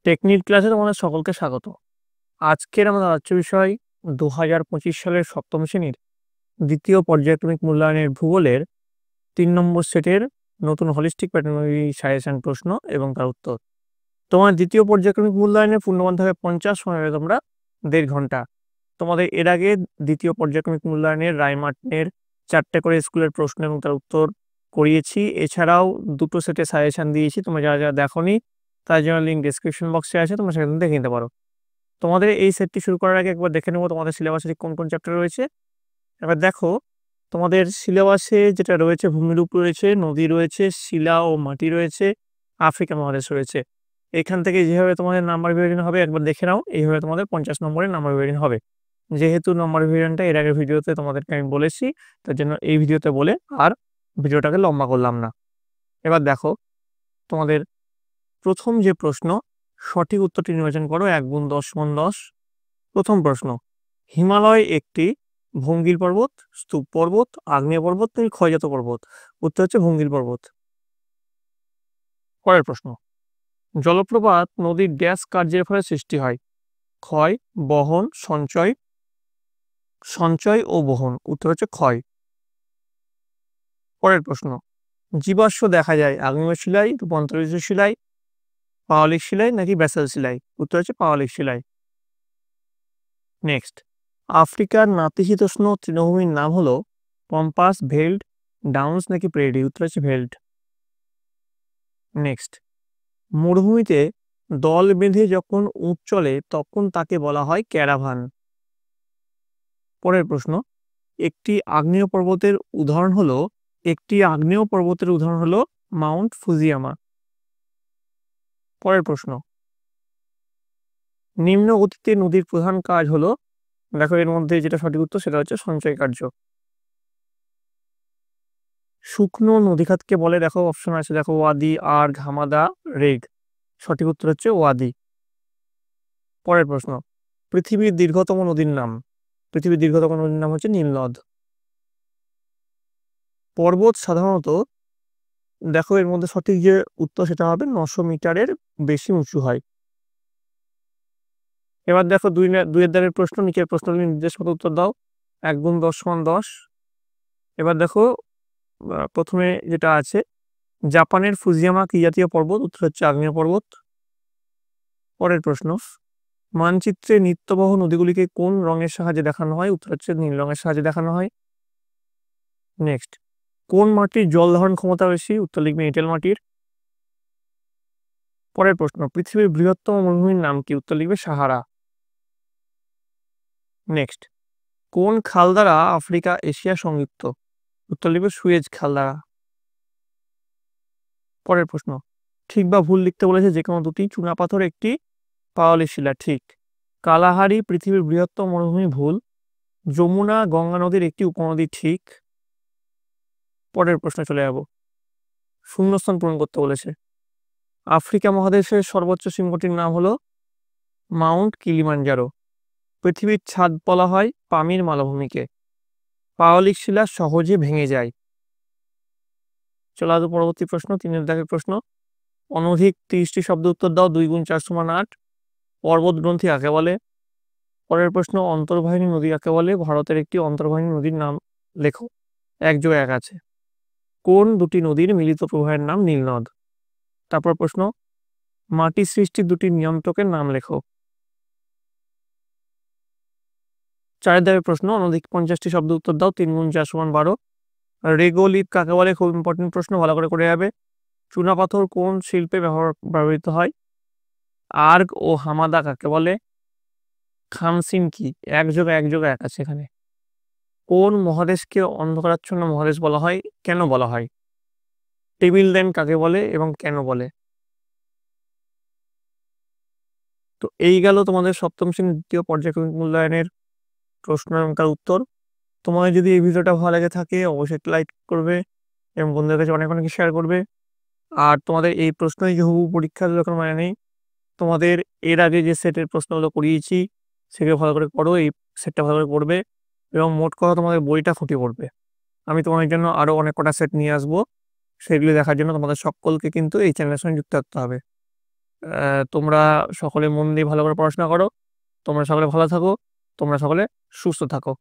Technique ক্লাসে তোমাদের সকলকে স্বাগত। আজকের আমাদের আলোচ্য বিষয় 2025 সালের সপ্তম শ্রেণীর দ্বিতীয় পর্যায়ক্রমিক মূল্যায়নের ভূগোলের 3 নম্বর সেটের নতুন হোলিস্টিক প্যাটার্নারি সাজেশন প্রশ্ন এবং তার উত্তর। তোমার দ্বিতীয় পর্যায়ক্রমিক মূল্যায়নের পূর্ণমান থাকবে 50, সময় হবে তোমরা 1.5 ঘন্টা। তোমাদের এর আগে দ্বিতীয় পর্যায়ক্রমিক মূল্যায়নের রায়মার্টিনের 4টে করে স্কুলের প্রশ্ন এবং তার উত্তর করিয়েছি। এছাড়াও 2টো সেটে সাজেশন দিয়েছি। তোমরা যারা যারা দেখোনি তার জন্য লিঙ্ক ডেসক্রিপশন বক্সে আছে, তোমরা সেখানে দেখে নিতে পারো। তোমাদের এই সেটটি শুরু করার আগে একবার দেখে নেবো তোমাদের সিলেবাসে কোন কোন চ্যাপ্টার রয়েছে। এবার দেখো, তোমাদের সিলেবাসে যেটা রয়েছে, ভূমিরূপ রয়েছে, নদী রয়েছে, শিলা ও মাটি রয়েছে, আফ্রিকা মহাদেশ রয়েছে। এখান থেকে যেভাবে তোমাদের নাম্বার বিভাজন হবে একবার দেখে নাও, এইভাবে তোমাদের 50 নম্বরের নাম্বার বিভাজন হবে। যেহেতু নাম্বার বিভাজনটা এর আগের ভিডিওতে তোমাদেরকে আমি বলেছি, তার জন্য এই ভিডিওতে বলে আর ভিডিওটাকে লম্বা করলাম না। এবার দেখো, তোমাদের প্রথম যে প্রশ্ন, সঠিক উত্তরটি নির্বাচন করো 1 গুণ 10 সমান 10। প্রথম প্রশ্ন, হিমালয় একটি ভঙ্গিল পর্বত, স্তূপ পর্বত, আগ্নেয় পর্বত নাকি ক্ষয়জাত পর্বত? উত্তর হচ্ছে ভঙ্গিল পর্বত। পরের প্রশ্ন, জলপ্রপাত নদীর ড্যাশ কার্যের ফলে সৃষ্টি হয়? ক্ষয়, বহন, সঞ্চয় ও বহন। উত্তর হচ্ছে ক্ষয়। পরের প্রশ্ন, জীবাশ্ম দেখা যায় আগ্নেয় শিলায়, রূপান্তরিত শিলায়, পাললিক শিলায় নাকি ব্যাসাল্ট শিলায়? উত্তর হচ্ছে পাললিক শিলায়। নেক্সট, আফ্রিকার নাতিশীতোষ্ণ তৃণভূমির নাম হলো পম্পাস, ভেল্ড, ডাউন্স নাকি প্রেরি? উত্তর হচ্ছে ভেল্ড। নেক্সট, মরুভূমিতে দল বেঁধে যখন উট চলে তখন তাকে বলা হয় ক্যারাভান। পরের প্রশ্ন, একটি আগ্নেয় পর্বতের উদাহরণ হলো মাউন্ট ফুজিয়ামা। পরের প্রশ্ন, নিম্ন গতিতে নদীর প্রধান কাজ হলো, দেখো এর মধ্যে যেটা সঠিক উত্তর সেটা হচ্ছে সঞ্চয় কার্য। শুকনো নদীখাতকে বলে, দেখো অপশন আছে, দেখো ওয়াদি, আর, ঘামাদা, রেগ। সঠিক উত্তর হচ্ছে ওয়াদি। পরের প্রশ্ন, পৃথিবীর দীর্ঘতম নদীর নাম হচ্ছে নীল নদ। পর্বত সাধারণত, দেখো এর মধ্যে সঠিক যে উত্তর সেটা হবে 900 মিটারের বেশি উঁচু হয়। এবার দেখো দুইয়ের দাগের প্রশ্ন, নিচের প্রশ্নগুলি নির্দেশ মতো উত্তর দাও। 1 গুণ 10 সমান 10। এবার দেখো, প্রথমে যেটা আছে, জাপানের ফুজিয়ামা কি জাতীয় পর্বত? উত্তর হচ্ছে আগ্নেয় পর্বত। পরের প্রশ্ন, মানচিত্রে নিত্যবহ নদীগুলিকে কোন রঙের সাহায্যে দেখানো হয়? উত্তর হচ্ছে নীল রঙের সাহায্যে দেখানো হয়। নেক্সট, কোন মাটির জল ধারণ ক্ষমতা বেশি? উত্তর লিখবে এঁটেল মাটির। পরের প্রশ্ন, পৃথিবীর বৃহত্তম মরুভূমির নাম কি? উত্তর লিখবে সাহারা। নেক্সট, কোন খাল দ্বারা আফ্রিকা এশিয়া সংযুক্ত? উত্তর লিখবে সুয়েজ খাল দ্বারা। পরের প্রশ্ন, ঠিক বা ভুল লিখতে বলেছে যে কোনো দুটি। চুনাপাথর একটি পাললিক শিলা, ঠিক। কালাহারি পৃথিবীর বৃহত্তম মরুভূমি, ভুল। যমুনা গঙ্গা নদীর একটি উপনদী, ঠিক। পরের প্রশ্নে চলে যাব, শূন্যস্থান পূরণ করতে বলেছে। আফ্রিকা মহাদেশের সর্বোচ্চ শৃঙ্গটির নাম হলো মাউন্ট কিলিমাঞ্জারো। পৃথিবীর ছাদ বলা হয় পামির মালভূমিকে। পাললিক শিলা সহজে ভেঙে যায়। চলে আসবো পরবর্তী প্রশ্ন, 3 দাগের প্রশ্ন, অনধিক 30টি শব্দ উত্তর দাও। 2 গুণ 4 সমান 8। পর্বত গ্রন্থি কাকে বলে? পরের প্রশ্ন, অন্তর্বাহিনী নদী কাকে বলে? ভারতের একটি অন্তর্বাহিনী নদীর নাম লেখো। 1 যোগ 1 আছে। কোন দুটি নদীর মিলিত প্রবাহের নাম নীলনদ? তারপর প্রশ্ন, মাটি সৃষ্টির দুটি নিয়ন্ত্রকের নাম লেখো। 4 দাগের প্রশ্ন, অনধিক 50টি শব্দ উত্তর দাও। 3 গুণ 4 সমান 12। রেগোলিথ কাকে বলে? খুব ইম্পর্টেন্ট প্রশ্ন, ভালো করে যাবে। চুনাপাথর কোন শিল্পে ব্যবহৃত হয়? আর্গ ও হামাদা কাকে বলে? খামসিন কি? 1 যোগ 1 যোগ 1 আছে এখানে। কোন মহাদেশকে অন্ধকারাচ্ছন্ন মহাদেশ বলা হয়? কেন বলা হয়? টেবিল ল্যান্ড কাকে বলে এবং কেন বলে? তো এই গেল তোমাদের সপ্তম শ্রেণীর দ্বিতীয় পর্যায়ক্রমিক মূল্যায়নের প্রশ্ন এবং তার উত্তর। তোমাদের যদি এই ভিডিওটা ভালো লেগে থাকে অবশ্যই লাইক করবে এবং বন্ধুদের কাছে অনেক অনেক শেয়ার করবে। আর তোমাদের এই প্রশ্নই যে হুবহু পরীক্ষার যখন মানে নেই, তোমাদের এর আগে যে সেটের প্রশ্নগুলো করিয়েছি সেগুলো ভালো করে করো, এই সেটটা ভালো করে করবে এবং মোট কথা তোমাদের বইটা ফুটিয়ে পড়বে। আমি তোমাদের জন্য আরো অনেক কটা সেট নিয়ে আসবো, সেগুলি দেখার জন্য তোমাদের সকলকে কিন্তু এই চ্যানেলের সঙ্গে যুক্ত থাকতে হবে। তোমরা সকলে মন দিয়ে ভালো করে পড়াশোনা করো। তোমরা সকলে ভালো থাকো। তোমরা সকলে সুস্থ থাকো।